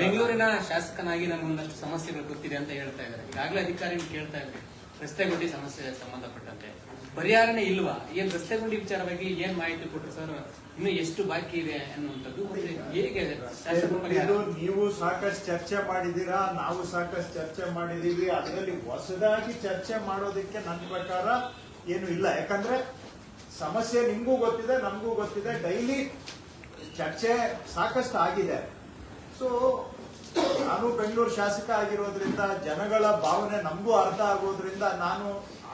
ಬೆಂಗಳೂರಿನ ಶಾಸಕನಾಗಿ ನನಗೆ ಒಂದಷ್ಟು ಸಮಸ್ಯೆಗಳು ಗೊತ್ತಿದೆ ಅಂತ ಹೇಳ್ತಾ ಇದ್ದಾರೆ. ಈಗಾಗಲೇ ಅಧಿಕಾರಿಗಳು ಕೇಳ್ತಾ ಇದ್ದಾರೆ ರಸ್ತೆ ಗುಂಡಿ ಸಮಸ್ಯೆ ಸಂಬಂಧಪಟ್ಟಂತೆ ಪರಿಹಾರನೇ ಇಲ್ವಾ? ಏನ್ ರಸ್ತೆ ಗುಂಡಿ ವಿಚಾರವಾಗಿ ಏನ್ ಮಾಹಿತಿ ಕೊಟ್ಟರು ಸರ್? ಇನ್ನು ಎಷ್ಟು ಬಾಕಿ ಇದೆ ಅನ್ನುವಂಥದ್ದು ಹೇಗೆ ನೀವು ಸಾಕಷ್ಟು ಚರ್ಚೆ ಮಾಡಿದೀರಾ, ನಾವು ಸಾಕಷ್ಟು ಚರ್ಚೆ ಮಾಡಿದೀವಿ. ಅದರಲ್ಲಿ ಹೊಸದಾಗಿ ಚರ್ಚೆ ಮಾಡೋದಕ್ಕೆ ನನ್ನ ಪ್ರಕಾರ ಏನು ಇಲ್ಲ. ಯಾಕಂದ್ರೆ ಸಮಸ್ಯೆ ನಿಮ್ಗೂ ಗೊತ್ತಿದೆ, ನಮಗೂ ಗೊತ್ತಿದೆ. ಡೈಲಿ ಚರ್ಚೆ ಸಾಕಷ್ಟು ಆಗಿದೆ. ಸೊ ನಾನು ಬೆಂಗಳೂರು ಶಾಸಕ ಆಗಿರೋದ್ರಿಂದ ಜನಗಳ ಭಾವನೆ ನಮಗೂ ಅರ್ಥ ಆಗೋದ್ರಿಂದ ನಾನು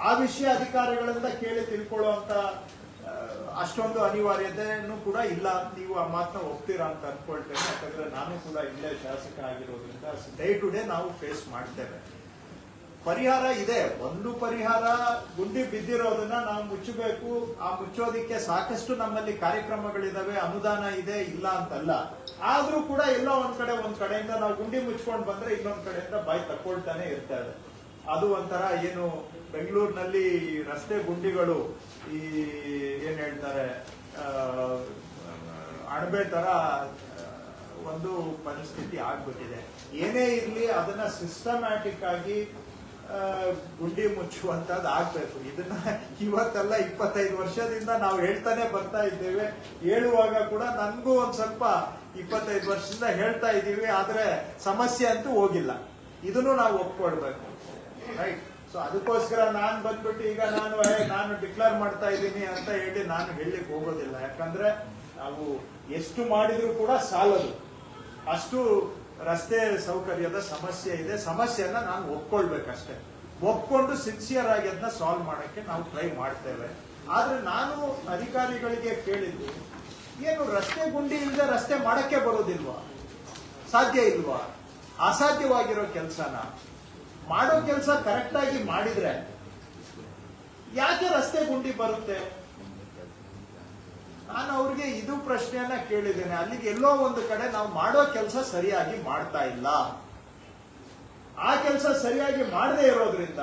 ಆ ವಿಷಯ ಅಧಿಕಾರಿಗಳಿಂದ ಕೇಳಿ ತಿಳ್ಕೊಳ್ಳುವಂತ ಅಷ್ಟೊಂದು ಅನಿವಾರ್ಯತೆನೂ ಕೂಡ ಇಲ್ಲ. ನೀವು ಆ ಮಾತನ್ನ ಒಪ್ತೀರಾ ಅಂತ ಅನ್ಕೊಳ್ತೇನೆ. ಯಾಕಂದ್ರೆ ನಾನು ಕೂಡ ಇಲ್ಲೇ ಶಾಸಕ ಆಗಿರೋದ್ರಿಂದ ಡೇ ಟು ಡೇ ನಾವು ಫೇಸ್ ಮಾಡ್ತೇವೆ. ಪರಿಹಾರ ಇದೆ. ಒಂದು ಪರಿಹಾರ, ಗುಂಡಿ ಬಿದ್ದಿರೋದನ್ನ ನಾವು ಮುಚ್ಚಬೇಕು. ಆ ಮುಚ್ಚೋದಿಕ್ಕೆ ಸಾಕಷ್ಟು ನಮ್ಮಲ್ಲಿ ಕಾರ್ಯಕ್ರಮಗಳಿದಾವೆ, ಅನುದಾನ ಇದೆ, ಇಲ್ಲ ಅಂತಲ್ಲ. ಆದ್ರೂ ಕೂಡ ಎಲ್ಲೋ ಒಂದ್ ಕಡೆಯಿಂದ ನಾವು ಗುಂಡಿ ಮುಚ್ಕೊಂಡು ಬಂದ್ರೆ ಇನ್ನೊಂದ್ ಕಡೆಯಿಂದ ಬಾಯಿ ತಕ್ಕೊಳ್ತಾನೆ ಇರ್ತೇವೆ. ಅದು ಒಂಥರ ಏನು ಬೆಂಗಳೂರಿನಲ್ಲಿ ರಸ್ತೆ ಗುಂಡಿಗಳು ಈ ಏನ್ ಹೇಳ್ತಾರೆ ಅಣಬೆ ತರ ಒಂದು ಪರಿಸ್ಥಿತಿ ಆಗ್ಬಿಟ್ಟಿದೆ. ಏನೇ ಇರ್ಲಿ ಅದನ್ನ ಸಿಸ್ಟಮ್ಯಾಟಿಕ್ ಆಗಿ ಗುಂಡಿ ಮುಚ್ಚುವಂತದ್ದು ಆಗ್ಬೇಕು. ಇದನ್ನ ಇವತ್ತೆಲ್ಲ 25 ವರ್ಷದಿಂದ ನಾವು ಹೇಳ್ತಾನೆ ಬರ್ತಾ ಇದ್ದೇವೆ. ಹೇಳುವಾಗ ಕೂಡ ನನ್ಗೂ ಒಂದ್ ಸ್ವಲ್ಪ 25 ವರ್ಷದಿಂದ ಹೇಳ್ತಾ ಇದ್ದೀವಿ. ಆದ್ರೆ ಸಮಸ್ಯೆ ಅಂತೂ ಹೋಗಿಲ್ಲ. ಇದನ್ನು ನಾವು ಒಪ್ಕೊಳ್ಬೇಕು, ರೈಟ್? ಸೊ ಅದಕ್ಕೋಸ್ಕರ ನಾನ್ ಬಂದ್ಬಿಟ್ಟು ಈಗ ನಾನು ಡಿಕ್ಲೇರ್ ಮಾಡ್ತಾ ಇದ್ದೀನಿ ಅಂತ ಹೇಳಿ ನಾನು ಹೇಳಲಿಕ್ಕೆ ಹೋಗೋದಿಲ್ಲ. ಯಾಕಂದ್ರೆ ನಾವು ಎಷ್ಟು ಮಾಡಿದ್ರು ಕೂಡ ಸಾಲದು. ಅಷ್ಟು ರಸ್ತೆ ಸೌಕರ್ಯದ ಸಮಸ್ಯೆ ಇದೆ. ಸಮಸ್ಯೆಯನ್ನ ನಾನು ಒಪ್ಕೊಳ್ಬೇಕಷ್ಟೇ. ಒಪ್ಕೊಂಡು ಸಿನ್ಸಿಯರ್ ಆಗಿ ಅದನ್ನ ಸಾಲ್ವ್ ಮಾಡಕ್ಕೆ ನಾವು ಟ್ರೈ ಮಾಡ್ತೇವೆ. ಆದ್ರೆ ನಾನು ಅಧಿಕಾರಿಗಳಿಗೆ ಕೇಳಿದ್ದು, ಏನು ರಸ್ತೆ ಗುಂಡಿ ಇಲ್ಲದೆ ರಸ್ತೆ ಮಾಡಕ್ಕೆ ಬರೋದಿಲ್ವಾ? ಸಾಧ್ಯ ಇಲ್ವಾ? ಅಸಾಧ್ಯವಾಗಿರೋ ಕೆಲಸನ ಮಾಡೋ ಕೆಲಸ ಕರೆಕ್ಟ್ ಆಗಿ ಮಾಡಿದ್ರೆ ಯಾಕೆ ರಸ್ತೆ ಗುಂಡಿ ಬರುತ್ತೆ? ನಾನು ಅವ್ರಿಗೆ ಇದು ಪ್ರಶ್ನೆಯನ್ನ ಕೇಳಿದ್ದೇನೆ. ಅಲ್ಲಿಗೆ ಎಲ್ಲೋ ಒಂದು ಕಡೆ ನಾವು ಮಾಡೋ ಕೆಲಸ ಸರಿಯಾಗಿ ಮಾಡ್ತಾ ಇಲ್ಲ. ಆ ಕೆಲಸ ಸರಿಯಾಗಿ ಮಾಡದೇ ಇರೋದ್ರಿಂದ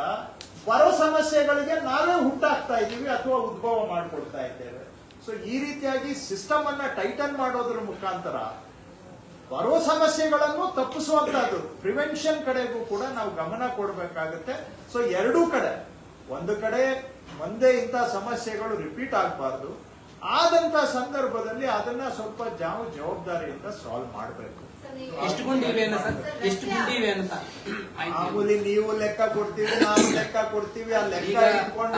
ಬರೋ ಸಮಸ್ಯೆಗಳಿಗೆ ನಾವೇ ಹುಟ್ಟಾಕ್ತಾ ಇದ್ದೀವಿ ಅಥವಾ ಉದ್ಭವ ಮಾಡಿಕೊಡ್ತಾ ಇದ್ದೇವೆ. ಸೊ ಈ ರೀತಿಯಾಗಿ ಸಿಸ್ಟಮ್ ಅನ್ನ ಟೈಟನ್ ಮಾಡೋದ್ರ ಮುಖಾಂತರ ಬರೋ ಸಮಸ್ಯೆಗಳನ್ನು ತಪ್ಪಿಸುವಂತಹದ್ದು, ಪ್ರಿವೆನ್ಷನ್ ಕಡೆಗೂ ಕೂಡ ನಾವು ಗಮನ ಕೊಡಬೇಕಾಗುತ್ತೆ. ಸೊ ಎರಡೂ ಕಡೆ, ಒಂದು ಕಡೆ ಒಂದೇ ಇಂಥ ಸಮಸ್ಯೆಗಳು ರಿಪೀಟ್ ಆಗಬಾರ್ದು. ಆದಂತ ಸಂದರ್ಭದಲ್ಲಿ ಅದನ್ನ ಸ್ವಲ್ಪ ಜವಾಬ್ದಾರಿಯಿಂದ ಸಾಲ್ವ್ ಮಾಡಬೇಕು. ಎಷ್ಟು ಗುಂಡಿ ಇವೆ ಅಂತ ಮಾಮೂಲಿ ನೀವು ಲೆಕ್ಕ ಕೊಡ್ತೀವಿ, ನಾವು ಲೆಕ್ಕ ಕೊಡ್ತೀವಿ. ಆ ಲೆಕ್ಕ ಇಟ್ಕೊಂಡು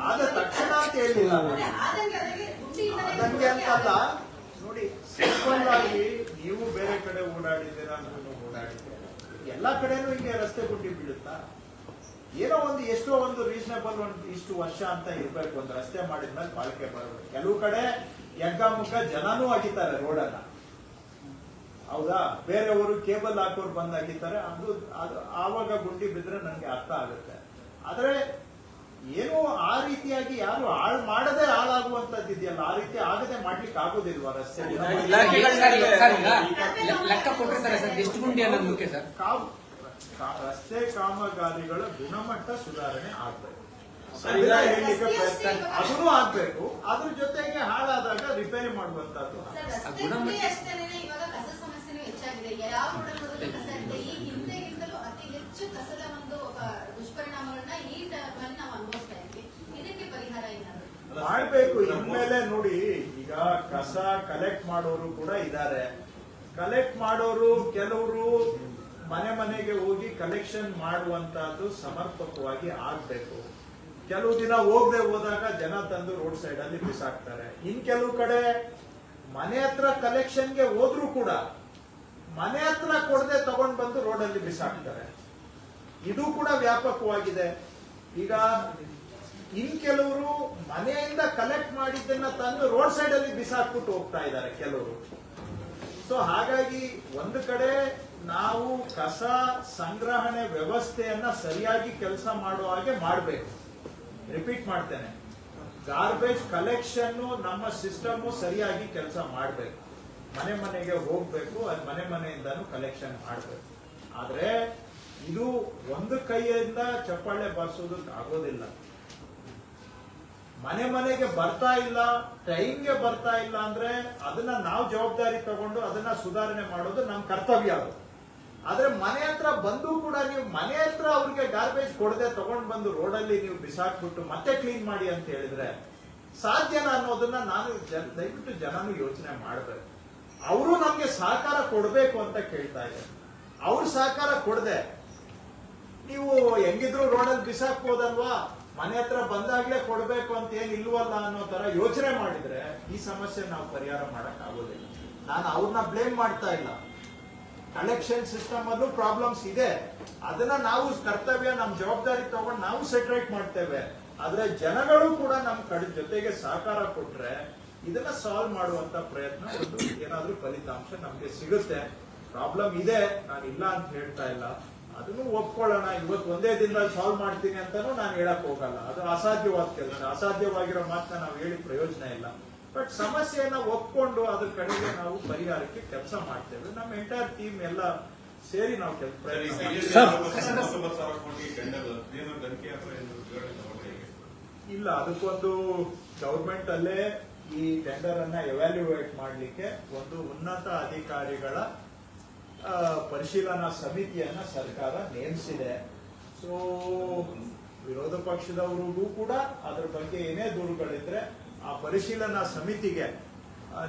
ಆದ ತಕ್ಷಣ ಅಂತ ಹೇಳಿಲ್ಲ. ಅದಂಗೆ ಅಂತಲ್ಲ ನೋಡಿ. ಸಿಂಪಲ್ ಆಗಿ ನೀವು ಬೇರೆ ಕಡೆ ಓಡಾಡಿದ್ದೀರಾ, ನಾನು ಓಡಾಡಿದ್ದೀರಾ, ಎಲ್ಲಾ ಕಡೆನೂ ಹಿಂಗೆ ರಸ್ತೆ ಗುಂಡಿ ಬೀಳುತ್ತಾ? ಏನೋ ಒಂದು ಎಷ್ಟೋ ಒಂದು ರೀಸನಬಲ್ ಇಷ್ಟು ವರ್ಷ ಅಂತ ಇರ್ಬೇಕು ಒಂದು ರಸ್ತೆ ಮಾಡಿದ್ಮೇಲೆ ಬಾಳಿಕೆ ಬರಬೇಕು. ಕೆಲವು ಕಡೆ ಯಗ್ಗಾಮುಖ ಜನನೂ ಆಗಿದ್ದಾರೆ ರೋಡನ್ನ, ಹೌದಾ? ಬೇರೆಯವರು ಕೇಬಲ್ ಹಾಕೋರು ಬಂದ್ ಆಗಿದ್ದಾರೆ. ಅದು ಆವಾಗ ಗುಂಡಿ ಬಿದ್ರೆ ನನಗೆ ಅರ್ಥ ಆಗುತ್ತೆ. ಆದ್ರೆ ಏನು ಆ ರೀತಿಯಾಗಿ ಯಾರು ಮಾಡದೆ ಹಾಳಾಗುವಂತದ್ದಿದೆಯಲ್ಲ, ಆ ರೀತಿ ಆಗದೆ ಮಾಡ್ಲಿಕ್ಕೆ ಆಗೋದಿಲ್ವಾ ರಸ್ತೆ? ಲೆಕ್ಕ ಕೊಟ್ಟಿರ್ತಾರೆ ಸರ್, ಎಷ್ಟು ಗುಂಡಿ ಅನ್ನೋದು ಮುಖ್ಯ ಸರ್. ರಸ್ತೆ ಕಾಮಗಾರಿಗಳ ಗುಣಮಟ್ಟ ಸುಧಾರಣೆ ಆಗ್ಬೇಕು, ಅದೂ ಆಗ್ಬೇಕು. ಅದ್ರ ಜೊತೆಗೆ ಹಾಳಾದಾಗ ರಿಪೇರಿ ಮಾಡುವಂತದ್ದು ಮಾಡ್ಬೇಕು. ಇನ್ಮೇಲೆ ನೋಡಿ, ಈಗ ಕಸ ಕಲೆಕ್ಟ್ ಮಾಡೋರು ಕೂಡ ಇದ್ದಾರೆ. ಕಲೆಕ್ಟ್ ಮಾಡೋರು ಕೆಲವರು ಮನೆಗೆ ಹೋಗಿ ಕಲೆಕ್ಷನ್ ಮಾಡುವಂತಹದ್ದು ಸಮರ್ಪಕವಾಗಿ ಆಗ್ಬೇಕು. ಕೆಲವು ದಿನ ಹೋಗದೆ ಹೋದಾಗ ಜನ ತಂದು ರೋಡ್ ಸೈಡ್ ಅಲ್ಲಿ ಬಿಸಾಕ್ತಾರೆ. ಇನ್ ಕೆಲವು ಕಡೆ ಮನೆ ಹತ್ರ ಕಲೆಕ್ಷನ್ಗೆ ಹೋದ್ರೂ ಕೂಡ ಮನೆ ಹತ್ರ ಕೊಡದೆ ತಗೊಂಡ್ ಬಂದು ರೋಡ್ ಅಲ್ಲಿ ಬಿಸಾಕ್ತಾರೆ. ಇದು ಕೂಡ ವ್ಯಾಪಕವಾಗಿದೆ. ಈಗ ಇನ್ ಕೆಲವರು ಮನೆಯಿಂದ ಕಲೆಕ್ಟ್ ಮಾಡಿದ್ದನ್ನ ತಂದು ರೋಡ್ ಸೈಡ್ ಅಲ್ಲಿ ಬಿಸಾಕ್ಬಿಟ್ಟು ಹೋಗ್ತಾ ಇದ್ದಾರೆ ಕೆಲವರು. ಸೊ ಹಾಗಾಗಿ ಒಂದು ಕಡೆ ನಾವು ಕಸ ಸಂಗ್ರಹಣೆ ವ್ಯವಸ್ಥೆಯನ್ನ ಸರಿಯಾಗಿ ಕೆಲಸ ಮಾಡುವ ಹಾಗೆ ಮಾಡಬೇಕು. ರಿಪೀಟ್ ಮಾಡ್ತೇನೆ, ಗಾರ್ಬೇಜ್ ಕಲೆಕ್ಷನ್ ನಮ್ಮ ಸಿಸ್ಟಮ್ ಸರಿಯಾಗಿ ಕೆಲಸ ಮಾಡಬೇಕು. ಮನೆಗೆ ಹೋಗ್ಬೇಕು, ಅದು ಮನೆಯಿಂದಾನು ಕಲೆಕ್ಷನ್ ಮಾಡಬೇಕು. ಆದ್ರೆ ಇದು ಒಂದು ಕೈಯಿಂದ ಚಪ್ಪಾಳೆ ಬಾರಿಸೋದಕ್ಕೆ ಆಗೋದಿಲ್ಲ. ಮನೆ ಮನೆಗೆ ಬರ್ತಾ ಇಲ್ಲ, ಟೈಮ್ಗೆ ಬರ್ತಾ ಇಲ್ಲ ಅಂದ್ರೆ ಅದನ್ನ ನಾವು ಜವಾಬ್ದಾರಿ ತಗೊಂಡು ಅದನ್ನ ಸುಧಾರಣೆ ಮಾಡೋದು ನಮ್ಮ ಕರ್ತವ್ಯ ಅದು. ಆದ್ರೆ ಮನೆ ಹತ್ರ ಬಂದು ಕೂಡ ನೀವು ಮನೆ ಹತ್ರ ಅವ್ರಿಗೆ ಗಾರ್ಬೇಜ್ ಕೊಡದೆ ತಗೊಂಡ್ ಬಂದು ರೋಡಲ್ಲಿ ನೀವು ಬಿಸಾಕ್ಬಿಟ್ಟು ಮತ್ತೆ ಕ್ಲೀನ್ ಮಾಡಿ ಅಂತ ಹೇಳಿದ್ರೆ ಸಾಧ್ಯನಾ ಅನ್ನೋದನ್ನ ನಾನು ದಯವಿಟ್ಟು ಜನನು ಯೋಚನೆ ಮಾಡಬೇಕು. ಅವರು ನಮ್ಗೆ ಸಹಕಾರ ಕೊಡ್ಬೇಕು ಅಂತ ಕೇಳ್ತಾ ಇದ್ದಾರೆ. ಅವ್ರು ಸಹಕಾರ ಕೊಡದೆ ನೀವು ಹೆಂಗಿದ್ರು ರೋಡಲ್ಲಿ ಬಿಸಾಕ್ಬೋದಲ್ವಾ, ಮನೆ ಹತ್ರ ಬಂದಾಗ್ಲೇ ಕೊಡ್ಬೇಕು ಅಂತ ಏನ್ ಇಲ್ವಲ್ಲ ಅನ್ನೋ ತರ ಯೋಚನೆ ಮಾಡಿದ್ರೆ ಈ ಸಮಸ್ಯೆ ನಾವು ಪರಿಹಾರ ಮಾಡಕ್ ಆಗೋದಿಲ್ಲ. ನಾನು ಅವ್ರನ್ನ ಬ್ಲೇಮ್ ಮಾಡ್ತಾ ಇಲ್ಲ. ಕಲೆಕ್ಷನ್ ಸಿಸ್ಟಮ್ ಅಲ್ಲೂ ಪ್ರಾಬ್ಲಮ್ಸ್ ಇದೆ, ಅದನ್ನ ನಾವು ಕರ್ತವ್ಯ ನಮ್ಮ ಜವಾಬ್ದಾರಿ ತಗೊಂಡು ನಾವು ಸೆಟ್ರೇಟ್ ಮಾಡ್ತೇವೆ. ಆದ್ರೆ ಜನಗಳು ಕೂಡ ನಮ್ಮ ಕಡೆ ಜೊತೆಗೆ ಸಹಕಾರ ಕೊಟ್ರೆ ಇದನ್ನ ಸಾಲ್ವ್ ಮಾಡುವಂತ ಪ್ರಯತ್ನ ಒಂದು ಏನಾದ್ರೂ ಫಲಿತಾಂಶ ನಮ್ಗೆ ಸಿಗುತ್ತೆ. ಪ್ರಾಬ್ಲಮ್ ಇದೆ, ನಾನು ಇಲ್ಲ ಅಂತ ಹೇಳ್ತಾ ಇಲ್ಲ, ಅದನ್ನು ಒಪ್ಕೊಳ್ಳೋಣ. ಇವತ್ತು ಒಂದೇ ದಿನದಲ್ಲಿ ಸಾಲ್ವ್ ಮಾಡ್ತೀನಿ ಅಂತಾನು ನಾನು ಹೇಳಕ್ ಹೋಗಲ್ಲ, ಅದು ಅಸಾಧ್ಯವಾದ ಕೆಲಸ. ಅಸಾಧ್ಯವಾಗಿರೋ ಮಾತನ್ನ ನಾವು ಹೇಳಿ ಪ್ರಯೋಜನ ಇಲ್ಲ. ಬಟ್ ಸಮಸ್ಯೆಯನ್ನ ಒಪ್ಕೊಂಡು ಅದ್ರ ಕಡೆಗೆ ನಾವು ಪರಿಹಾರಕ್ಕೆ ಕೆಲಸ ಮಾಡ್ತೇವೆ. ನಮ್ಮ ಎಂಟೈರ್ ಟೀಮ್ ಎಲ್ಲ ಸೇರಿ ನಾವು ಇಲ್ಲ, ಅದಕ್ಕೊಂದು ಗವರ್ಮೆಂಟ್ ಅಲ್ಲೇ ಈ ಟೆಂಡರ್ ಅನ್ನ ಎವ್ಯಾಲ್ಯೂಯೇಟ್ ಮಾಡ್ಲಿಕ್ಕೆ ಒಂದು ಉನ್ನತ ಅಧಿಕಾರಿಗಳ ಪರಿಶೀಲನಾ ಸಮಿತಿಯನ್ನ ಸರ್ಕಾರ ನೇಮಿಸಿದೆ. ಸೊ ವಿರೋಧ ಪಕ್ಷದವರಿಗೂ ಕೂಡ ಅದ್ರ ಬಗ್ಗೆ ಏನೇ ದೂರುಗಳಿದ್ರೆ ಆ ಪರಿಶೀಲನಾ ಸಮಿತಿಗೆ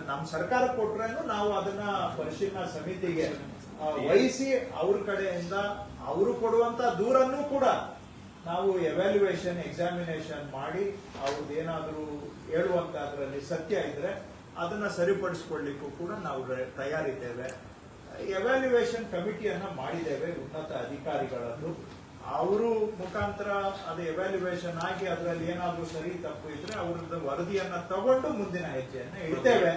ನಮ್ಮ ಸರ್ಕಾರ ಕೊಟ್ರೇನು ನಾವು ಅದನ್ನ ಪರಿಶೀಲನಾ ಸಮಿತಿಗೆ ವಹಿಸಿ ಅವ್ರ ಕಡೆಯಿಂದ ಅವರು ಕೊಡುವಂತ ದೂರನ್ನು ಕೂಡ ನಾವು ಎವ್ಯಾಲ್ಯೂಯೇಷನ್ ಎಕ್ಸಾಮಿನೇಷನ್ ಮಾಡಿ ಅವ್ರದ್ದು ಏನಾದ್ರೂ ಹೇಳುವಂತ ಅದರಲ್ಲಿ ಸತ್ಯ ಇದ್ರೆ ಅದನ್ನ ಸರಿಪಡಿಸ್ಕೊಳ್ಳಿಕ್ಕೂ ಕೂಡ ನಾವು ತಯಾರಿದ್ದೇವೆ. ಎವ್ಯಾಲ್ಯೂಯೇಷನ್ ಕಮಿಟಿಯನ್ನ ಮಾಡಿದ್ದೇವೆ ಉನ್ನತ ಅಧಿಕಾರಿಗಳದ್ದು. ಅವರು ಮುಖಾಂತರ ಅದು ಎವ್ಯಾಲ್ಯೂಯೇಷನ್ ಆಗಿ ಅದರಲ್ಲಿ ಏನಾದ್ರೂ ಸರಿ ತಪ್ಪು ಇದ್ರೆ ಅವ್ರದ್ದು ವರದಿಯನ್ನ ತಗೊಂಡು ಮುಂದಿನ ಹೆಜ್ಜೆಯನ್ನ ಇಡ್ತೇವೆ.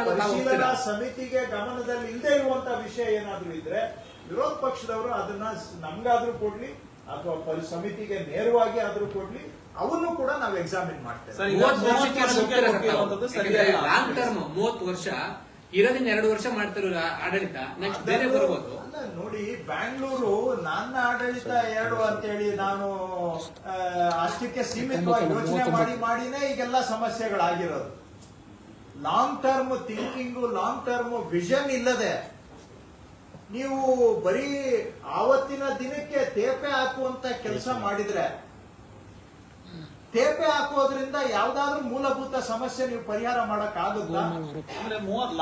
ಪರಿಶೀಲನಾ ಸಮಿತಿಗೆ ಗಮನದಲ್ಲಿ ಇಲ್ಲದೆ ಇರುವಂತ ವಿಷಯ ಏನಾದ್ರೂ ಇದ್ರೆ ವಿರೋಧ ಪಕ್ಷದವರು ಅದನ್ನ ನಮ್ಗಾದ್ರೂ ಕೊಡ್ಲಿ ಅಥವಾ ಸಮಿತಿಗೆ ನೇರವಾಗಿ ಆದ್ರೂ ಕೊಡ್ಲಿ, ಅವನ್ನು ಕೂಡ ನಾವು ಎಕ್ಸಾಮಿನ್ ಮಾಡ್ತೇವೆ. 30 ವರ್ಷ ಇರೋದಿನ 2 ವರ್ಷ ಮಾಡ್ತಿರೋ ಆಡಳಿತ ನೆಕ್ಸ್ಟ್ ಬೇರೆ ಬರ್ಬೋದು. ನೋಡಿ, ಬ್ಯಾಂಗ್ಳೂರು ನನ್ನ ಆಡಳಿತ 2 ಅಂತೇಳಿ ನಾನು ಅಷ್ಟಕ್ಕೆ ಸೀಮಿತವಾಗಿ ಯೋಚನೆ ಮಾಡಿನೇ ಈಗೆಲ್ಲ ಸಮಸ್ಯೆಗಳಾಗಿರೋದು. Long term thinking, long term vision ಇಲ್ಲದೆ ನೀವು ಬರೀ ಆವತ್ತಿನ ದಿನಕ್ಕೆ ತೇಪೆ ಹಾಕುವಂತ ಕೆಲಸ ಮಾಡಿದ್ರೆ, ತೇಪೆ ಹಾಕೋದ್ರಿಂದ ಯಾವ್ದಾದ್ರು ಮೂಲಭೂತ ಸಮಸ್ಯೆ ನೀವು ಪರಿಹಾರ ಮಾಡಕ್ ಆಗುತ್ತಾ? 30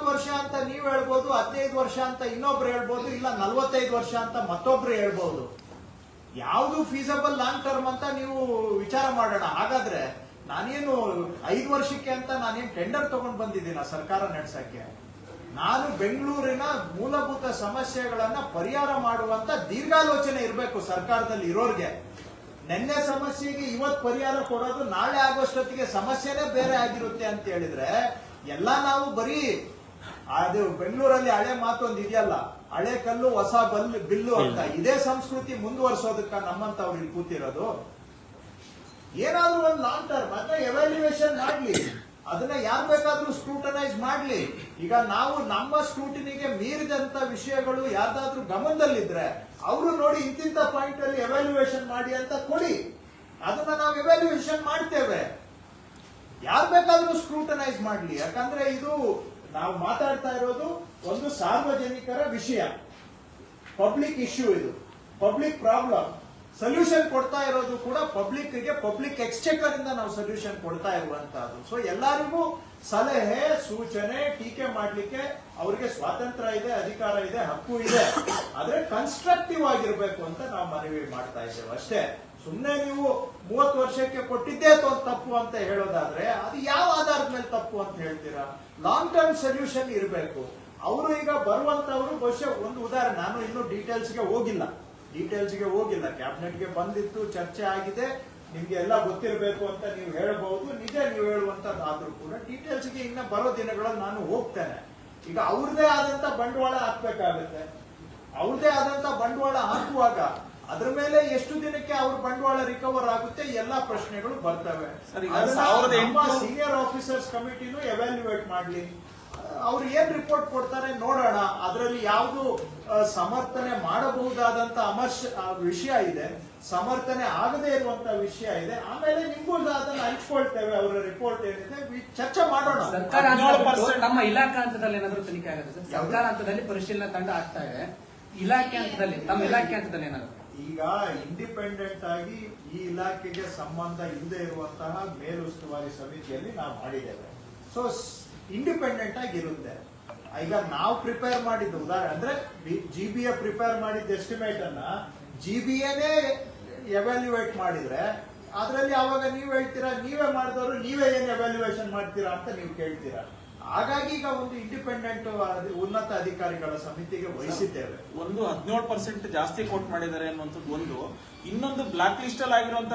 ವರ್ಷ ಅಂತ ನೀವು ಹೇಳ್ಬೋದು, 15 ವರ್ಷ ಅಂತ ಇನ್ನೊಬ್ರು ಹೇಳ್ಬೋದು, ಇಲ್ಲ 45 ವರ್ಷ ಅಂತ ಮತ್ತೊಬ್ರು ಹೇಳ್ಬೋದು. ಯಾವ್ದು ಫೀಸಬಲ್ ಲಾಂಗ್ ಟರ್ಮ್ ಅಂತ ನೀವು ವಿಚಾರ ಮಾಡೋಣ. ಹಾಗಾದ್ರೆ ನಾನೇನು 5 ವರ್ಷಕ್ಕೆ ಅಂತ ನಾನೇನು ಟೆಂಡರ್ ತಗೊಂಡ್ ಬಂದಿದ್ದೀನ ಸರ್ಕಾರ ನಡೆಸಕ್ಕೆ? ನಾನು ಬೆಂಗಳೂರಿನ ಮೂಲಭೂತ ಸಮಸ್ಯೆಗಳನ್ನ ಪರಿಹಾರ ಮಾಡುವಂತ ದೀರ್ಘಾಲೋಚನೆ ಇರಬೇಕು ಸರ್ಕಾರದಲ್ಲಿ ಇರೋರ್ಗೆ. ನಿನ್ನೆ ಸಮಸ್ಯೆಗೆ ಇವತ್ತು ಪರಿಹಾರ ಕೊಡೋದು ನಾಳೆ ಆಗೋಷ್ಟೊತ್ತಿಗೆ ಸಮಸ್ಯೆನೇ ಬೇರೆ ಆಗಿರುತ್ತೆ ಅಂತ ಹೇಳಿದ್ರೆ ಎಲ್ಲ ನಾವು ಬರೀ ಅದು ಬೆಂಗಳೂರಲ್ಲಿ ಹಳೆ ಮಾತೊಂದು ಇದೆಯಲ್ಲ, ಹಳೆ ಕಲ್ಲು ಹೊಸ ಬಿಲ್ಲು ಅಂತ, ಇದೇ ಸಂಸ್ಕೃತಿ ಮುಂದುವರಿಸೋದಕ್ಕ ನಮ್ಮಂತವ್ರು ಇಲ್ಲಿ ಕೂತಿರೋದು. ಏನಾದ್ರೂ ಒಂದು ಲಾಂಗ್ ಟರ್ಮ್ ಅದನ್ನ ಎವ್ಯಾಲ್ಯೂಯೇಷನ್ ಮಾಡ್ಲಿ, ಅದನ್ನ ಯಾರು ಬೇಕಾದ್ರೂ ಸ್ಕ್ರೂಟನೈಸ್ ಮಾಡ್ಲಿ. ಈಗ ನಾವು ನಮ್ಮ ಸ್ಕ್ರೂಟಿನಿಗೆ ಮೀರಿದಂತ ವಿಷಯಗಳು ಯಾರ್ದಾದ್ರೂ ಗಮನದಲ್ಲಿದ್ರೆ ಅವರು ನೋಡಿ ಇಂತಿಂತ ಪಾಯಿಂಟ್ ಅಲ್ಲಿ ಎವ್ಯಾಲ್ಯೂಯೇಷನ್ ಮಾಡಿ ಅಂತ ಕೊಡಿ, ಅದನ್ನ ನಾವು ಎವ್ಯಾಲ್ಯೂಯೇಷನ್ ಮಾಡ್ತೇವೆ. ಯಾರು ಬೇಕಾದ್ರೂ ಸ್ಕ್ರೂಟನೈಸ್ ಮಾಡ್ಲಿ. ಯಾಕಂದ್ರೆ ಇದು ನಾವು ಮಾತಾಡ್ತಾ ಇರೋದು ಒಂದು ಸಾರ್ವಜನಿಕರ ವಿಷಯ, ಪಬ್ಲಿಕ್ ಇಶ್ಯೂ, ಇದು ಪಬ್ಲಿಕ್ ಪ್ರಾಬ್ಲಮ್. ಸೊಲ್ಯೂಷನ್ ಕೊಡ್ತಾ ಇರೋದು ಕೂಡ ಪಬ್ಲಿಕ್ ಎಕ್ಸ್ಚೆಕರ್ ಇಂದ ನಾವು ಸೊಲ್ಯೂಷನ್ ಕೊಡ್ತಾ ಇರುವಂತಹದ್ದು. ಸೊ ಎಲ್ಲರಿಗೂ ಸಲಹೆ ಸೂಚನೆ ಟೀಕೆ ಮಾಡ್ಲಿಕ್ಕೆ ಅವರಿಗೆ ಸ್ವಾತಂತ್ರ್ಯ ಇದೆ, ಅಧಿಕಾರ ಇದೆ, ಹಕ್ಕು ಇದೆ. ಆದ್ರೆ ಕನ್ಸ್ಟ್ರಕ್ಟಿವ್ ಆಗಿರ್ಬೇಕು ಅಂತ ನಾವು ಮನವಿ ಮಾಡ್ತಾ ಇದ್ದೇವೆ ಅಷ್ಟೇ. ಸುಮ್ನೆ ನೀವು 30 ವರ್ಷಕ್ಕೆ ಕೊಟ್ಟಿದ್ದೇ ತಪ್ಪು ಅಂತ ಹೇಳೋದಾದ್ರೆ ಅದು ಯಾವ ಆಧಾರದ ಮೇಲೆ ತಪ್ಪು ಅಂತ ಹೇಳ್ತೀರಾ? ಲಾಂಗ್ ಟರ್ಮ್ ಸೊಲ್ಯೂಷನ್ ಇರಬೇಕು. ಅವರು ಈಗ ಬರುವಂತವರು ಬಹುಶಃ ಒಂದು ಉದಾಹರಣೆ, ನಾನು ಇನ್ನೂ ಡೀಟೇಲ್ಸ್ಗೆ ಹೋಗಿಲ್ಲ, ಕ್ಯಾಬಿನೆಟ್ಗೆ ಬಂದಿತ್ತು, ಚರ್ಚೆ ಆಗಿದೆ, ನಿಮ್ಗೆ ಎಲ್ಲ ಗೊತ್ತಿರಬೇಕು ಅಂತ ನೀವು ಹೇಳಬಹುದು, ನಿಜ ನೀವು ಹೇಳುವಂತದ್ದಾದ್ರೂ ಕೂಡ ಡೀಟೇಲ್ಸ್ಗೆ ಇನ್ನ ಬರೋ ದಿನಗಳಲ್ಲಿ ನಾನು ಹೋಗ್ತೇನೆ. ಈಗ ಅವ್ರದೇ ಆದಂತ ಬಂಡವಾಳ ಹಾಕ್ಬೇಕಾಗುತ್ತೆ. ಅವ್ರದೇ ಆದಂತ ಬಂಡವಾಳ ಹಾಕುವಾಗ ಅದ್ರ ಮೇಲೆ ಎಷ್ಟು ದಿನಕ್ಕೆ ಅವ್ರ ಬಂಡವಾಳ ರಿಕವರ್ ಆಗುತ್ತೆ, ಎಲ್ಲಾ ಪ್ರಶ್ನೆಗಳು ಬರ್ತವೆ. ಸೀನಿಯರ್ ಆಫೀಸರ್ಸ್ ಕಮಿಟಿನೂ ಎವ್ಯಾಲ್ಯೂಯೇಟ್ ಮಾಡ್ಲಿ. ಅವ್ರು ಏನ್ ರಿಪೋರ್ಟ್ ಕೊಡ್ತಾರೆ ನೋಡೋಣ. ಅದರಲ್ಲಿ ಯಾವುದು ಸಮರ್ಥನೆ ಮಾಡಬಹುದಾದಂತ ವಿಷಯ ಇದೆ, ಸಮರ್ಥನೆ ಆಗದೇ ಇರುವಂತ ವಿಷಯ ಇದೆ. ಆಮೇಲೆ ನಿಮ್ಗೂ ಅದನ್ನ ಹಂಚ್ಕೊಳ್ತೇವೆ. ಅವರ ರಿಪೋರ್ಟ್ ಏನಿದೆ ಚರ್ಚೆ ಮಾಡೋಣ. ಸರ್ಕಾರ ಹಂತದಲ್ಲಿ ನಮ್ಮ ಇಲಾಖಾ ಹಂತದಲ್ಲಿ ಏನಾದ್ರು ತನಿಖೆ ಆಗುತ್ತೆ ಸರ್? ಸರ್ಕಾರ ಹಂತದಲ್ಲಿ ಪರಿಶೀಲನಾ ತಂಡ ಆಗ್ತಾ ಇದೆ, ಇಲಾಖೆ ಹಂತದಲ್ಲಿ ತಮ್ಮ ಇಲಾಖೆ ಹಂತದಲ್ಲಿ ಏನಾದ್ರು? ಈಗ ಇಂಡಿಪೆಂಡೆಂಟ್ ಆಗಿ ಈ ಇಲಾಖೆಗೆ ಸಂಬಂಧ ಇಲ್ಲದೆ ಇರುವಂತಹ ಮೇಲುಸ್ತುವಾರಿ ಸಮಿತಿಯಲ್ಲಿ ನಾವು ಮಾಡಿದ್ದೇವೆ. ಸೊ ಇಂಡಿಪೆಂಡೆಂಟ್ ಆಗಿ ಇರುತ್ತೆ. ಈಗ ನಾವು ಪ್ರಿಪೇರ್ ಮಾಡಿದ್ದು ಉದಾಹರಣೆ ಅಂದ್ರೆ GBA ಪ್ರಿಪೇರ್ ಮಾಡಿದ್ದ ಎಸ್ಟಿಮೇಟ್ ಅನ್ನ GBAನೇ ಎವ್ಯಾಲ್ಯೂಯೇಟ್ ಮಾಡಿದ್ರೆ ಅದರಲ್ಲಿ ಅವಾಗ ನೀವು ಹೇಳ್ತೀರಾ, ನೀವೇ ಮಾಡಿದವರು ನೀವೇ ಏನ್ ಎವ್ಯಾಲ್ಯೂಯೇಷನ್ ಮಾಡ್ತೀರಾ ಅಂತ ನೀವು ಕೇಳ್ತೀರಾ. ಹಾಗಾಗಿ ಈಗ ಒಂದು ಇಂಡಿಪೆಂಡೆಂಟ್ ಉನ್ನತ ಅಧಿಕಾರಿಗಳ ಸಮಿತಿಗೆ ವಹಿಸಿದ್ದೇವೆ. ಒಂದು 17% ಜಾಸ್ತಿ ಕೋಟ್ ಮಾಡಿದ್ದಾರೆ ಅನ್ನುವಂಥದ್ದು ಒಂದು. ಇನ್ನೊಂದು ಬ್ಲಾಕ್ ಲಿಸ್ಟ್ ಅಲ್ಲಿ ಆಗಿರುವಂತ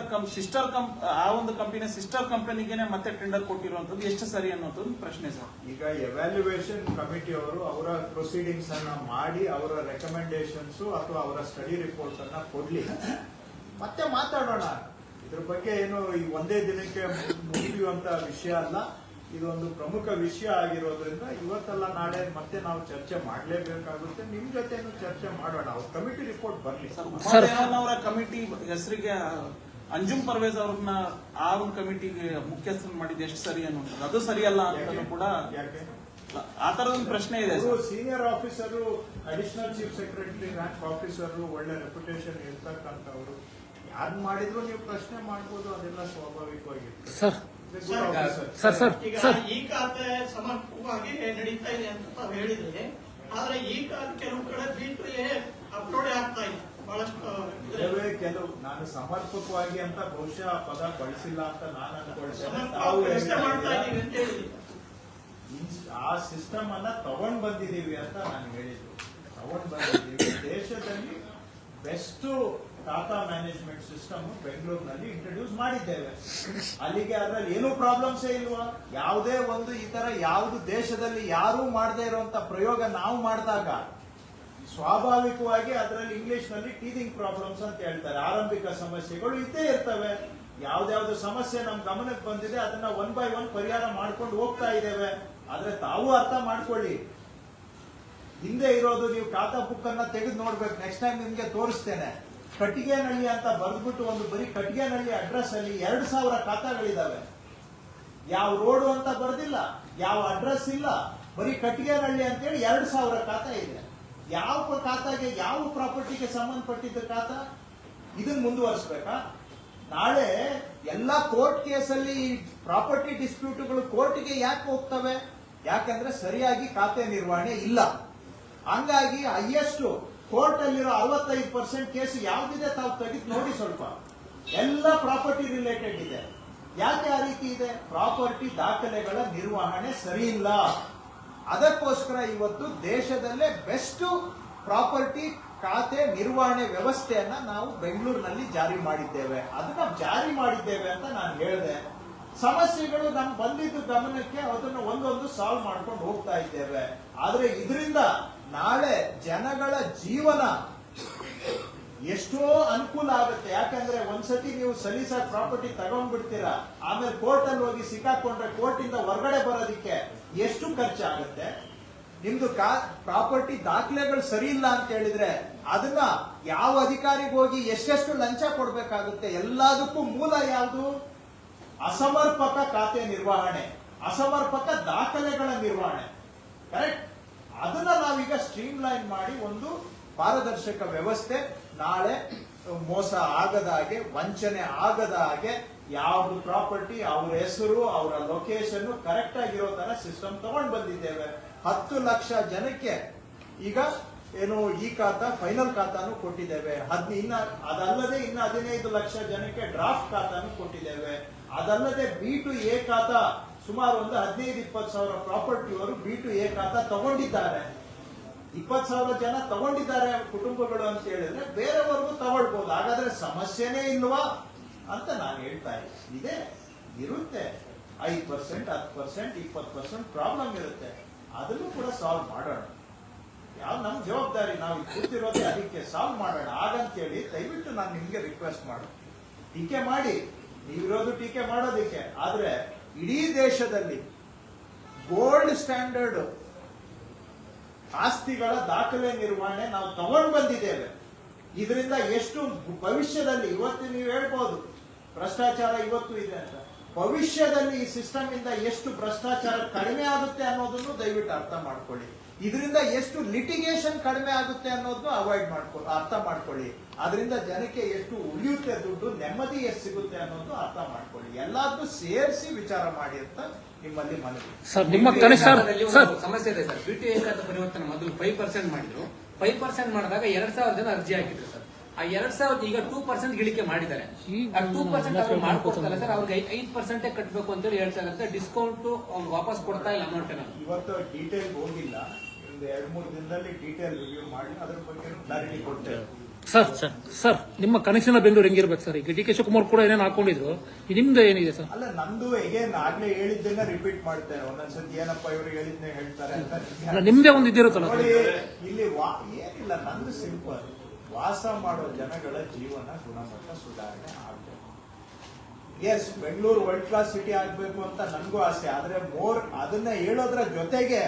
ಆ ಒಂದು ಕಂಪನಿಯ ಸಿಸ್ಟರ್ ಕಂಪನಿಗೆ ಮತ್ತೆ ಟೆಂಡರ್ ಕೊಟ್ಟಿರುವಂತದ್ದು ಎಷ್ಟು ಸರಿ ಅನ್ನೋದು ಪ್ರಶ್ನೆ ಸರ್. ಈಗ ಎವ್ಯಾಲ್ಯೂಯೇಷನ್ ಕಮಿಟಿ ಅವರು ಅವರ ಪ್ರೊಸೀಡಿಂಗ್ಸ್ ಅನ್ನ ಮಾಡಿ ಅವರ ರೆಕಮೆಂಡೇಶನ್ಸ್ ಅಥವಾ ಅವರ ಸ್ಟಡಿ ರಿಪೋರ್ಟ್ ಅನ್ನ ಕೊಡ್ಲಿ, ಮತ್ತೆ ಮಾತಾಡೋಣ. ಇದ್ರ ಬಗ್ಗೆ ಏನು ಈ ಒಂದೇ ದಿನಕ್ಕೆ ಮುಗಿಯುವಂತ ವಿಷಯ ಅಲ್ಲ. ಇದೊಂದು ಪ್ರಮುಖ ವಿಷಯ ಆಗಿರೋದ್ರಿಂದ ಇವತ್ತಲ್ಲ ನಾಳೆ ಮತ್ತೆ ನಾವು ಚರ್ಚೆ ಮಾಡಲೇಬೇಕಾಗುತ್ತೆ. ನಿಮ್ ಜೊತೆನೂ ಚರ್ಚೆ ಮಾಡೋಣ. ಅವ್ರ ಕಮಿಟಿ ರಿಪೋರ್ಟ್ ಬರ್ಲಿ. ಅವರ ಕಮಿಟಿ ಹೆಸರಿಗೆ ಅಂಜುಮ್ ಪರ್ವೇಜ್ ಅವ್ರನ್ನ ಆ ಒಂದು ಕಮಿಟಿಗೆ ಮುಖ್ಯಸ್ಥರು ಮಾಡಿದ್ದು ಎಷ್ಟು ಸರಿ ಅನ್ನುವಂಥದ್ದು ಅದು ಸರಿಯಲ್ಲ ಅಂತ ಕೂಡ ಯಾಕೆ ಆ ತರದ ಒಂದು ಪ್ರಶ್ನೆ ಇದೆ. Senior officer, additional chief secretary rank officer, ಒಳ್ಳೆ ರೆಪ್ಯುಟೇಷನ್ ಇರ್ತಕ್ಕಂಥವ್ರು ಯಾರು ಮಾಡಿದ್ರು ನೀವು ಪ್ರಶ್ನೆ ಮಾಡ್ಬೋದು. ಅದೆಲ್ಲ ಸ್ವಾಭಾವಿಕವಾಗಿರುತ್ತೆ ಸರ್. ಈಗ ಈ ಖಾತೆ ಸಮರ್ಪಕವಾಗಿ ನಡೀತಾ ಇದೆ ಅಂತ ತಾವು ಹೇಳಿದ್ರೆ, ಆದ್ರೆ ಈ ಖಾತೆ ಕೆಲವು ಕಡೆ B2A ಅಪ್ಲೋಡ್ ಆಗ್ತಾ ಇಲ್ಲ ಬಹಳಷ್ಟು. ಕೆಲವು ನಾನು ಸಮರ್ಪಕವಾಗಿ ಅಂತ ಬಹುಶಃ ಪದ ಬಳಸಿಲ್ಲ ಅಂತ ನಾನು ಅನ್ಕೊಳ್ತೇನೆ. ಆ ಸಿಸ್ಟಮ್ ಅನ್ನ ತಗೊಂಡ್ ಬಂದಿದೀವಿ ಅಂತ ನಾನು ಹೇಳಿದ್ದು. ತಗೊಂಡ್ ಬಂದಿದ್ದೀವಿ. ದೇಶದಲ್ಲಿ ಬೆಸ್ಟ್ ಟಾಟಾ ಮ್ಯಾನೇಜ್ಮೆಂಟ್ ಸಿಸ್ಟಮ್ ಬೆಂಗಳೂರಿನಲ್ಲಿ ಇಂಟ್ರೊಡ್ಯೂಸ್ ಮಾಡಿದ್ದೇವೆ. ಅಲ್ಲಿಗೆ ಅದರಲ್ಲಿ ಏನೂ ಪ್ರಾಬ್ಲಮ್ಸೇ ಇಲ್ವಾ? ಯಾವುದೇ ಒಂದು ಈ ತರ ಯಾವುದು ದೇಶದಲ್ಲಿ ಯಾರೂ ಮಾಡದೇ ಇರುವಂತ ಪ್ರಯೋಗ ನಾವು ಮಾಡಿದಾಗ ಸ್ವಾಭಾವಿಕವಾಗಿ ಅದರಲ್ಲಿ ಇಂಗ್ಲಿಷ್ ನಲ್ಲಿ ಟೀದಿಂಗ್ ಪ್ರಾಬ್ಲಮ್ಸ್ ಅಂತ ಹೇಳ್ತಾರೆ. ಆರಂಭಿಕ ಸಮಸ್ಯೆಗಳು ಇದ್ದೇ ಇರ್ತವೆ. ಯಾವ್ದಾವ್ದು ಸಮಸ್ಯೆ ನಮ್ ಗಮನಕ್ಕೆ ಬಂದಿದೆ ಅದನ್ನ 1 by 1 ಪರಿಹಾರ ಮಾಡ್ಕೊಂಡು ಹೋಗ್ತಾ ಇದ್ದೇವೆ. ಆದ್ರೆ ತಾವು ಅರ್ಥ ಮಾಡ್ಕೊಳ್ಳಿ, ಹಿಂದೆ ಇರೋದು ನೀವು ಖಾತಾ ಬುಕ್ ಅನ್ನ ತೆಗೆದು ನೋಡ್ಬೇಕು. ನೆಕ್ಸ್ಟ್ ಟೈಮ್ ನಿಮ್ಗೆ ತೋರಿಸ್ತೇನೆ. ಕಟ್ಟಿಗೆನಹಳ್ಳಿ ಅಂತ ಬರೆದ್ಬಿಟ್ಟು ಒಂದು ಬರೀ ಕಟ್ಟಿಗೆನಹಳ್ಳಿ ಅಡ್ರೆಸ್ ಅಲ್ಲಿ 2000 ಖಾತಾಗಳಿದಾವೆ. ಯಾವ ರೋಡು ಅಂತ ಬರೆದಿಲ್ಲ, ಯಾವ ಅಡ್ರೆಸ್ ಇಲ್ಲ, ಬರೀ ಕಟ್ಟಿಗೆನಹಳ್ಳಿ ಅಂತೇಳಿ 2000 ಖಾತಾ ಇದೆ. ಯಾವ ಖಾತಾಗೆ ಯಾವ ಪ್ರಾಪರ್ಟಿಗೆ ಸಂಬಂಧಪಟ್ಟಿದ್ದ ಖಾತಾ? ಇದನ್ನ ಮುಂದುವರಿಸಬೇಕಾ? ನಾಳೆ ಎಲ್ಲಾ ಕೋರ್ಟ್ ಕೇಸಲ್ಲಿ ಪ್ರಾಪರ್ಟಿ ಡಿಸ್ಪ್ಯೂಟ್ಗಳು ಕೋರ್ಟ್ಗೆ ಯಾಕೆ ಹೋಗ್ತವೆ? ಯಾಕಂದ್ರೆ ಸರಿಯಾಗಿ ಖಾತೆ ನಿರ್ವಹಣೆ ಇಲ್ಲ. ಹಂಗಾಗಿ ಹೈಯೆಸ್ಟ್ ಕೋರ್ಟ್ ಅಲ್ಲಿರೋ 65% ಕೇಸ್ ಯಾವ್ದಿದೆ ತಾವು ತೆಗೆದು ನೋಡಿ. ಸ್ವಲ್ಪ ಎಲ್ಲ ಪ್ರಾಪರ್ಟಿ ರಿಲೇಟೆಡ್ ಇದೆ. ಯಾಕೆ ಆ ರೀತಿ ಇದೆ? ಪ್ರಾಪರ್ಟಿ ದಾಖಲೆಗಳ ನಿರ್ವಹಣೆ ಸರಿ ಇಲ್ಲ. ಅದಕ್ಕೋಸ್ಕರ ಇವತ್ತು ದೇಶದಲ್ಲೇ ಬೆಸ್ಟ್ ಪ್ರಾಪರ್ಟಿ ಖಾತೆ ನಿರ್ವಹಣೆ ವ್ಯವಸ್ಥೆಯನ್ನ ನಾವು ಬೆಂಗಳೂರಿನಲ್ಲಿ ಜಾರಿ ಮಾಡಿದ್ದೇವೆ. ಅದನ್ನ ಜಾರಿ ಮಾಡಿದ್ದೇವೆ ಅಂತ ನಾನು ಹೇಳಿದೆ. ಸಮಸ್ಯೆಗಳು ನಮ್ಗೆ ಬಂದಿದ್ದು ಗಮನಕ್ಕೆ ಅದನ್ನ ಒಂದೊಂದು ಸಾಲ್ವ್ ಮಾಡ್ಕೊಂಡು ಹೋಗ್ತಾ ಇದ್ದೇವೆ. ಆದ್ರೆ ಇದರಿಂದ ನಾಳೆ ಜನಗಳ ಜೀವನ ಎಷ್ಟೋ ಅನುಕೂಲ ಆಗುತ್ತೆ. ಯಾಕಂದ್ರೆ ಒಂದ್ಸತಿ ನೀವು ಸಲೀಸಾಗಿ ಪ್ರಾಪರ್ಟಿ ತಗೊಂಡ್ಬಿಡ್ತೀರಾ, ಆಮೇಲೆ ಕೋರ್ಟ್ ಅಲ್ಲಿ ಹೋಗಿ ಸಿಕ್ಕಾಕೊಂಡ್ರೆ ಕೋರ್ಟ್ ಇಂದ ಹೊರಗಡೆ ಬರೋದಿಕ್ಕೆ ಎಷ್ಟು ಖರ್ಚಾಗುತ್ತೆ? ನಿಮ್ದು ಪ್ರಾಪರ್ಟಿ ದಾಖಲೆಗಳು ಸರಿ ಇಲ್ಲ ಅಂತ ಹೇಳಿದ್ರೆ ಅದನ್ನ ಯಾವ ಅಧಿಕಾರಿಗೆ ಹೋಗಿ ಎಷ್ಟೆಷ್ಟು ಲಂಚ ಕೊಡ್ಬೇಕಾಗುತ್ತೆ? ಎಲ್ಲದಕ್ಕೂ ಮೂಲ ಯಾವುದು? ಅಸಮರ್ಪಕ ಖಾತೆ ನಿರ್ವಹಣೆ, ಅಸಮರ್ಪಕ ದಾಖಲೆಗಳ ನಿರ್ವಹಣೆ. ಕರೆಕ್ಟ್? ಅದನ್ನ ನಾವೀಗ ಸ್ಟ್ರೀಮ್ ಲೈನ್ ಮಾಡಿ ಒಂದು ಪಾರದರ್ಶಕ ವ್ಯವಸ್ಥೆ, ನಾಳೆ ಮೋಸ ಆಗದ ಹಾಗೆ, ವಂಚನೆ ಆಗದ ಹಾಗೆ, ಯಾವ್ದು ಪ್ರಾಪರ್ಟಿ ಅವ್ರ ಹೆಸರು ಅವರ ಲೊಕೇಶನ್ ಕರೆಕ್ಟ್ ಆಗಿರೋ ತರ ಸಿಸ್ಟಮ್ ತಗೊಂಡ್ ಬಂದಿದ್ದೇವೆ. 10 ಲಕ್ಷ ಜನಕ್ಕೆ ಈಗ ಏನು ಈ ಖಾತಾ ಫೈನಲ್ ಖಾತಾನು ಕೊಟ್ಟಿದ್ದೇವೆ. ಅದಲ್ಲದೆ ಇನ್ನು 15 ಲಕ್ಷ ಜನಕ್ಕೆ ಡ್ರಾಫ್ಟ್ ಖಾತಾನು ಕೊಟ್ಟಿದ್ದೇವೆ. ಅದಲ್ಲದೆ B2A ಖಾತಾ ಸುಮಾರು ಒಂದು 15-20 ಸಾವಿರ ಪ್ರಾಪರ್ಟಿಯವರು B2A ಖಾತಾ ತಗೊಂಡಿದ್ದಾರೆ. 20,000 ಜನ ತಗೊಂಡಿದ್ದಾರೆ ಕುಟುಂಬಗಳು ಅಂತ ಹೇಳಿದ್ರೆ ಬೇರೆಯವ್ರಿಗೂ ತಗೊಳ್ಬಹುದು. ಹಾಗಾದ್ರೆ ಸಮಸ್ಯೆನೇ ಇಲ್ವಾ ಅಂತ ನಾನು ಹೇಳ್ತಾ ಇದ್ದೆ. ಇರುತ್ತೆ 5%, 10%, 20% ಪ್ರಾಬ್ಲಮ್ ಇರುತ್ತೆ. ಅದನ್ನು ಕೂಡ ಸಾಲ್ವ್ ಮಾಡೋಣ. ಯಾವ ನಮ್ ಜವಾಬ್ದಾರಿ, ನಾವು ಕೂತಿರೋದೇ ಅದಕ್ಕೆ ಸಾಲ್ವ್ ಮಾಡೋಣ. ಹಾಗಂತೇಳಿ ದಯವಿಟ್ಟು ನಾನು ನಿಮ್ಗೆ ರಿಕ್ವೆಸ್ಟ್ ಮಾಡು, ಟೀಕೆ ಮಾಡಿ, ನೀವಿರೋದು ಟೀಕೆ ಮಾಡೋದಿಕ್ಕೆ. ಆದ್ರೆ ಇಡೀ ದೇಶದಲ್ಲಿ ಗೋಲ್ಡ್ ಸ್ಟ್ಯಾಂಡರ್ಡ್ ಆಸ್ತಿಗಳ ದಾಖಲೆ ನಿರ್ವಹಣೆ ನಾವು ತಗೊಂಡು ಬಂದಿದ್ದೇವೆ. ಇದರಿಂದ ಎಷ್ಟು ಭವಿಷ್ಯದಲ್ಲಿ, ಇವತ್ತು ನೀವು ಹೇಳ್ಬೋದು ಭ್ರಷ್ಟಾಚಾರ ಇವತ್ತು ಇದೆ ಅಂತ, ಭವಿಷ್ಯದಲ್ಲಿ ಈ ಸಿಸ್ಟಮ್ ಇಂದ ಎಷ್ಟು ಭ್ರಷ್ಟಾಚಾರ ಕಡಿಮೆ ಆಗುತ್ತೆ ಅನ್ನೋದನ್ನು ದಯವಿಟ್ಟು ಅರ್ಥ ಮಾಡ್ಕೊಳ್ಳಿ. ಇದರಿಂದ ಎಷ್ಟು ಲಿಟಿಗೇಷನ್ ಕಡಿಮೆ ಆಗುತ್ತೆ ಅನ್ನೋದನ್ನು ಅರ್ಥ ಮಾಡ್ಕೊಳ್ಳಿ. ಅದರಿಂದ ಜನಕ್ಕೆ ಎಷ್ಟು ಉಳಿಯುತ್ತೆ ದುಡ್ಡು, ನೆಮ್ಮದಿ ಎಷ್ಟು ಸಿಗುತ್ತೆ ಅನ್ನೋದು ಅರ್ಥ ಮಾಡ್ಕೊಳ್ಳಿ. ಎಲ್ಲಾದ್ರೂ ಸೇರಿಸಿ ವಿಚಾರ ಮಾಡಿ ಅಂತ ನಿಮ್ಮಲ್ಲಿ ಮನವಿ. ಸರ್, ನಿಮ್ಮ ಕನಿಷ್ಠ ಸಮಸ್ಯೆ ಇದೆ ಸರ್. BTI ಖಾತೆ ಪರಿವರ್ತನೆ ಮೊದಲು 5% ಮಾಡಿದ್ರು. 5% ಮಾಡಿದಾಗ 2,000 ಜನ ಅರ್ಜಿ ಹಾಕಿದ್ರು ಸರ್. ಆ 2,000 ಈಗ 2% ಇಳಿಕೆ ಮಾಡಿದ್ದಾರೆ. ಆ 2% ಅವ್ರು ಮಾಡ್ಕೊಡ್ತಾರೆ ಸರ್. ಅವ್ರಿಗೆ 5% ಕಟ್ಟಬೇಕು ಅಂತ ಹೇಳಿ ಹೇಳ್ತಾ ಇದ್ದಾರೆ. ಡಿಸ್ಕೌಂಟ್ ಅವ್ರು ವಾಪಸ್ ಕೊಡ್ತಾ ಇಲ್ಲ ಅಮೌಂಟ್. ಇವತ್ತು ಡೀಟೇಲ್ ಹೋಗಿಲ್ಲ, ಒಂದು 2-3 ದಿನದಲ್ಲಿ ಡೀಟೇಲ್ ರಿವ್ಯೂ ಮಾಡಿ ಅದ್ರ ಬಗ್ಗೆ ಕ್ಲಾರಿಟಿ ಕೊಡ್ತೇವೆ. ಸರ್ ನಿಮ್ಮ ಕನಸಿನ ಬೆಂಗಳೂರು ಹೆಂಗಿರ್ಬೇಕು ಸರ್? ಈಗ DK ಶಿವಕುಮಾರ್ ಕೂಡ ಏನೇನು ಹಾಕೊಂಡಿದ್ರು, ನಿಮ್ದು ಏನಿದೆ ಸರ್? ಅಲ್ಲ, ನಂದು ಆಗ್ಲೇ ಹೇಳಿದ್ದನ್ನ ರಿಪೀಟ್ ಮಾಡ್ತೇನೆ. ಒಂದೊಂದ್ಸತಿ ಏನಪ್ಪ ಇವರು ಹೇಳಿದ್ನೇ ಹೇಳ್ತಾರೆ ಅಂತ. ನಿಮ್ದೇ ಒಂದು ಇದಿರುತ್ತಲ್ಲ ನೋಡಿ, ಇಲ್ಲಿ ಏನಿಲ್ಲ, ನಂದು ಸಿಂಪಲ್. ವಾಸ ಮಾಡೋ ಜನಗಳ ಜೀವನ ಗುಣಮಟ್ಟ ಸುಧಾರಣೆ ಆಗ್ಬೇಕು. Yes, Bengaluru world class city ಆಗ್ಬೇಕು ಅಂತ ನನ್ಗೂ ಆಸೆ. ಆದ್ರೆ ಅದನ್ನ ಹೇಳೋದ್ರ ಜೊತೆಗೆ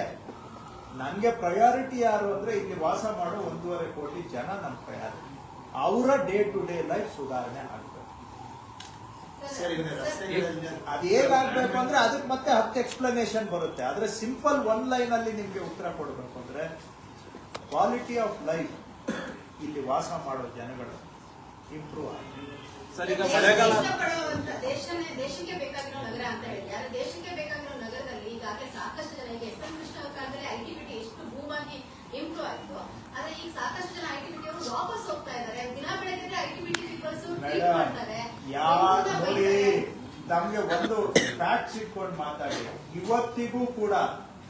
ನನ್ಗೆ ಪ್ರಯಾರಿಟಿ ಯಾರು ಅಂದ್ರೆ ಇಲ್ಲಿ ವಾಸ ಮಾಡೋ 1.5 ಕೋಟಿ ಜನ ನನ್ನ ಪ್ರಯಾರಿಟಿ. ಅವರ ಡೇ ಟು ಡೇ ಲೈಫ್ ಸುಧಾರಣೆ ಆಗ್ಬೇಕು. ಅದ್ ಹೇಗಾಗ್ಬೇಕು ಅಂದ್ರೆ ಅದಕ್ಕೆ ಮತ್ತೆ 10 ಎಕ್ಸ್ಪ್ಲನೇಷನ್ ಬರುತ್ತೆ. ಆದ್ರೆ ಸಿಂಪಲ್ 1 ಲೈನ್ ಅಲ್ಲಿ ನಿಮ್ಗೆ ಉತ್ತರ ಕೊಡ್ಬೇಕು ಅಂದ್ರೆ ಕ್ವಾಲಿಟಿ ಆಫ್ ಲೈಫ್ ಇಲ್ಲಿ ವಾಸ ಮಾಡೋ ಜನಗಳು ಇಂಪ್ರೂವ್ ಆಗಿದೆ. ಸರ್, ಈಗ ಮಳೆಗಾಲ ದೇಶಕ್ಕೆ ಬೇಕಾಗಿರೋ ನಗರ ಅಂತ ಹೇಳಿದ್ದಾರೆ. ದೇಶಕ್ಕೆ ಬೇಕಾಗಿರೋ ನಗರದಲ್ಲಿ ಈಗಾಗಲೇ ಸಾಕಷ್ಟು ಜನ, ಈಗ ಎಸ್ ಎಂ ಕೃಷ್ಣ ಕಾಲದಲ್ಲಿ ಐಟಿಬಿಟಿ ಎಷ್ಟು ಭೂಮಾಗಿ ಇಂಪ್ರೂವ್ ಆಯ್ತು. ಆದ್ರೆ ಈಗ ಸಾಕಷ್ಟು ಜನ ಐಟಿಬಿಟಿ ಅವರು ವಾಪಸ್ ಹೋಗ್ತಾ ಇದ್ದಾರೆ. ದಿನ ಬೆಳಗ್ಗೆ ಐಟಿಬಿಟಿ ಪೀಪಲ್ಸ್ ಮಾಡ್ತಾರೆ. ನೋಡಿ, ನಮ್ಗೆ ಒಂದು ಫ್ಯಾಕ್ಟ್ ಇಟ್ಕೊಂಡು ಮಾತಾಡಿ. ಇವತ್ತಿಗೂ ಕೂಡ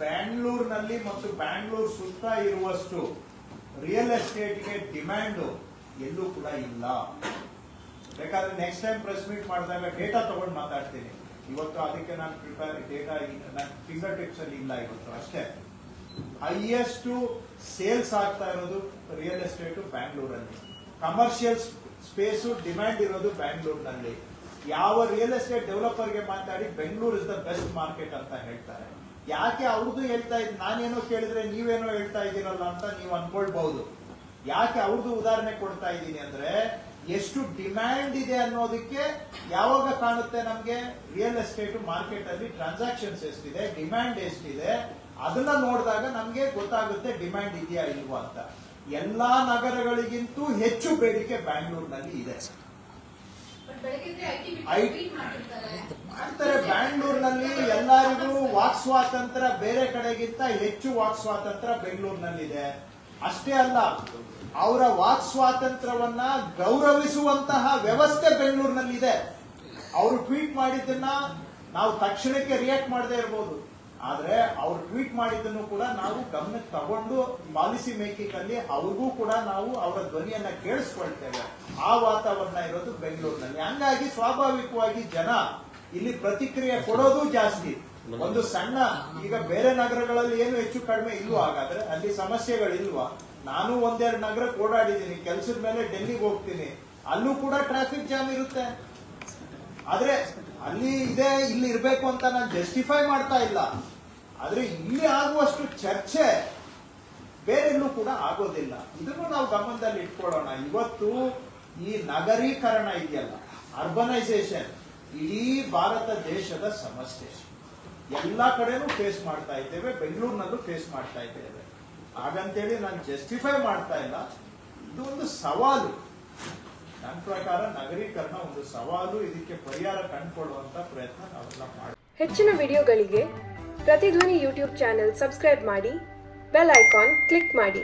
ಬ್ಯಾಂಗ್ಳೂರ್ನಲ್ಲಿ ಮತ್ತು ಬ್ಯಾಂಗ್ಳೂರ್ ಸುತ್ತ ಇರುವಷ್ಟು ರಿಯಲ್ ಎಸ್ಟೇಟ್ಗೆ ಡಿಮ್ಯಾಂಡ್ ಎಲ್ಲೂ ಕೂಡ ಇಲ್ಲ. ಬೇಕಾದ್ರೆ ನೆಕ್ಸ್ಟ್ ಟೈಮ್ ಪ್ರೆಸ್ ಮೀಟ್ ಮಾಡಿದಾಗ ಡೇಟಾ ತಗೊಂಡು ಮಾತಾಡ್ತೀನಿ. ಇವತ್ತು ಅದಕ್ಕೆ ನಾನು ಪ್ರಿಪೇರ್ ಡೇಟಾ ನನ್ನ ಫಿಂಗರ್ ಟಿಪ್ಸ್ ಅಲ್ಲಿ ಇಲ್ಲ ಇವತ್ತು. ಅಷ್ಟೇ ಹೈಯೆಸ್ಟ್ ಸೇಲ್ಸ್ ಆಗ್ತಾ ಇರೋದು ರಿಯಲ್ ಎಸ್ಟೇಟ್ ಬ್ಯಾಂಗ್ಳೂರಲ್ಲಿ. ಕಮರ್ಷಿಯಲ್ ಸ್ಪೇಸ್ ಡಿಮ್ಯಾಂಡ್ ಇರೋದು ಬ್ಯಾಂಗ್ಳೂರ್ನಲ್ಲಿ. ಯಾವ ರಿಯಲ್ ಎಸ್ಟೇಟ್ ಡೆವಲಪರ್ಗೆ ಮಾತಾಡಿ Bengaluru is the best market ಅಂತ ಹೇಳ್ತಾರೆ. ಯಾಕೆ ಅವ್ರದ್ದು ಹೇಳ್ತಾ ಇದ್, ನಾನೇನೋ ಕೇಳಿದ್ರೆ ನೀವೇನೋ ಹೇಳ್ತಾ ಇದ್ದೀರಲ್ಲ ಅಂತ ನೀವು ಅನ್ಕೊಳ್ಬಹುದು. ಯಾಕೆ ಅವ್ರದ್ದು ಉದಾಹರಣೆ ಕೊಡ್ತಾ ಇದ್ದೀನಿ ಅಂದ್ರೆ, ಎಷ್ಟು ಡಿಮ್ಯಾಂಡ್ ಇದೆ ಅನ್ನೋದಕ್ಕೆ ಯಾವಾಗ ಕಾಣುತ್ತೆ ನಮ್ಗೆ ರಿಯಲ್ ಎಸ್ಟೇಟ್ ಮಾರ್ಕೆಟ್ ಅಲ್ಲಿ ಟ್ರಾನ್ಸಾಕ್ಷನ್ಸ್ ಎಷ್ಟಿದೆ, ಡಿಮ್ಯಾಂಡ್ ಎಷ್ಟಿದೆ, ಅದನ್ನ ನೋಡಿದಾಗ ನಮ್ಗೆ ಗೊತ್ತಾಗುತ್ತೆ ಡಿಮ್ಯಾಂಡ್ ಇದೆಯಾ ಇಲ್ವಾ ಅಂತ. ಎಲ್ಲಾ ನಗರಗಳಿಗಿಂತೂ ಹೆಚ್ಚು ಬೇಡಿಕೆ ಬ್ಯಾಂಗ್ಳೂರ್ನಲ್ಲಿ ಇದೆ. ಮಾಡ್ತಾರೆ ಬ್ಯಾಂಗ್ಳೂರ್ನಲ್ಲಿ. ಎಲ್ಲರಿಗೂ ವಾಕ್ ಸ್ವಾತಂತ್ರ್ಯ ಬೇರೆ ಕಡೆಗಿಂತ ಹೆಚ್ಚು ವಾಕ್ ಸ್ವಾತಂತ್ರ್ಯ ಬೆಂಗಳೂರಿನಲ್ಲಿದೆ. ಅಷ್ಟೇ ಅಲ್ಲ, ಅವರ ವಾಕ್ ಸ್ವಾತಂತ್ರ್ಯವನ್ನ ಗೌರವಿಸುವಂತಹ ವ್ಯವಸ್ಥೆ ಬೆಂಗಳೂರಿನಲ್ಲಿದೆ. ಅವರು ಟ್ವೀಟ್ ಮಾಡಿದ್ದನ್ನ ನಾವು ತಕ್ಷಣಕ್ಕೆ ರಿಯಾಕ್ಟ್ ಮಾಡದೇ ಇರಬಹುದು, ಆದ್ರೆ ಅವ್ರು ಟ್ವೀಟ್ ಮಾಡಿದ್ದನ್ನು ಕೂಡ ನಾವು ಗಮನಕ್ಕೆ ತಗೊಂಡು ಪಾಲಿಸಿ ಮೇಕಿಂಗ್ ಅಲ್ಲಿ ಅವ್ರಿಗೂ ಕೂಡ ನಾವು ಅವರ ಧ್ವನಿಯನ್ನ ಕೇಳಿಸ್ಕೊಳ್ತೇವೆ. ಆ ವಾತಾವರಣ ಇರೋದು ಬೆಂಗಳೂರಿನಲ್ಲಿ. ಹಂಗಾಗಿ ಸ್ವಾಭಾವಿಕವಾಗಿ ಜನ ಇಲ್ಲಿ ಪ್ರತಿಕ್ರಿಯೆ ಕೊಡೋದು ಜಾಸ್ತಿ. ಒಂದು ಸಣ್ಣ, ಈಗ ಬೇರೆ ನಗರಗಳಲ್ಲಿ ಏನು ಹೆಚ್ಚು ಕಡಿಮೆ ಇಲ್ವಾ? ಹಾಗಾದ್ರೆ ಅಲ್ಲಿ ಸಮಸ್ಯೆಗಳಿಲ್ವಾ? ನಾನು 1-2 ನಗರಕ್ಕೆ ಓಡಾಡಿದ್ದೀನಿ, ಕೆಲಸದ ಮೇಲೆ ಡೆಲ್ಲಿಗೆ ಹೋಗ್ತೀನಿ, ಅಲ್ಲೂ ಕೂಡ ಟ್ರಾಫಿಕ್ ಜಾಮ್ ಇರುತ್ತೆ. ಆದ್ರೆ ಅಲ್ಲಿ ಇದೆ, ಇಲ್ಲಿ ಇರ್ಬೇಕು ಅಂತ ನಾನು ಜಸ್ಟಿಫೈ ಮಾಡ್ತಾ ಇಲ್ಲ. ಆದ್ರೆ ಇಲ್ಲಿ ಆಗುವಷ್ಟು ಚರ್ಚೆ ಬೇರೆಲ್ಲೂ ಕೂಡ ಆಗೋದಿಲ್ಲ. ಇದನ್ನು ನಾವು ಗಮನದಲ್ಲಿ ಇಟ್ಕೊಳ್ಳೋಣ. ಇವತ್ತು ಈ ನಗರೀಕರಣ ಇದೆಯಲ್ಲ, ಅರ್ಬನೈಸೇಷನ್, ಇಡೀ ಭಾರತ ದೇಶದ ಸಮಸ್ಯೆ. ಎಲ್ಲಾ ಕಡೆನೂ ಫೇಸ್ ಮಾಡ್ತಾ ಇದ್ದೇವೆ, ಬೆಂಗಳೂರಿನಲ್ಲೂ ಫೇಸ್ ಮಾಡ್ತಾ ಇದ್ದೇವೆ. ಹಾಗಂತೇಳಿ ನಾನು ಜಸ್ಟಿಫೈ ಮಾಡ್ತಾ ಇಲ್ಲ. ಇದು ಒಂದು ಸವಾಲು. ನನ್ನ ಪ್ರಕಾರ ನಗರೀಕರಣ ಒಂದು ಸವಾಲು. ಇದಕ್ಕೆ ಪರಿಹಾರ ಕಂಡುಕೊಳ್ಳುವಂತ ಪ್ರಯತ್ನ ನಾವೆಲ್ಲ ಮಾಡಿ. ಹೆಚ್ಚಿನ ವಿಡಿಯೋಗಳಿಗೆ ಪ್ರತಿಧ್ವನಿ ಯೂಟ್ಯೂಬ್ ಚಾನೆಲ್ ಸಬ್ಸ್ಕ್ರೈಬ್ ಮಾಡಿ, ಬೆಲ್ ಐಕಾನ್ ಕ್ಲಿಕ್ ಮಾಡಿ.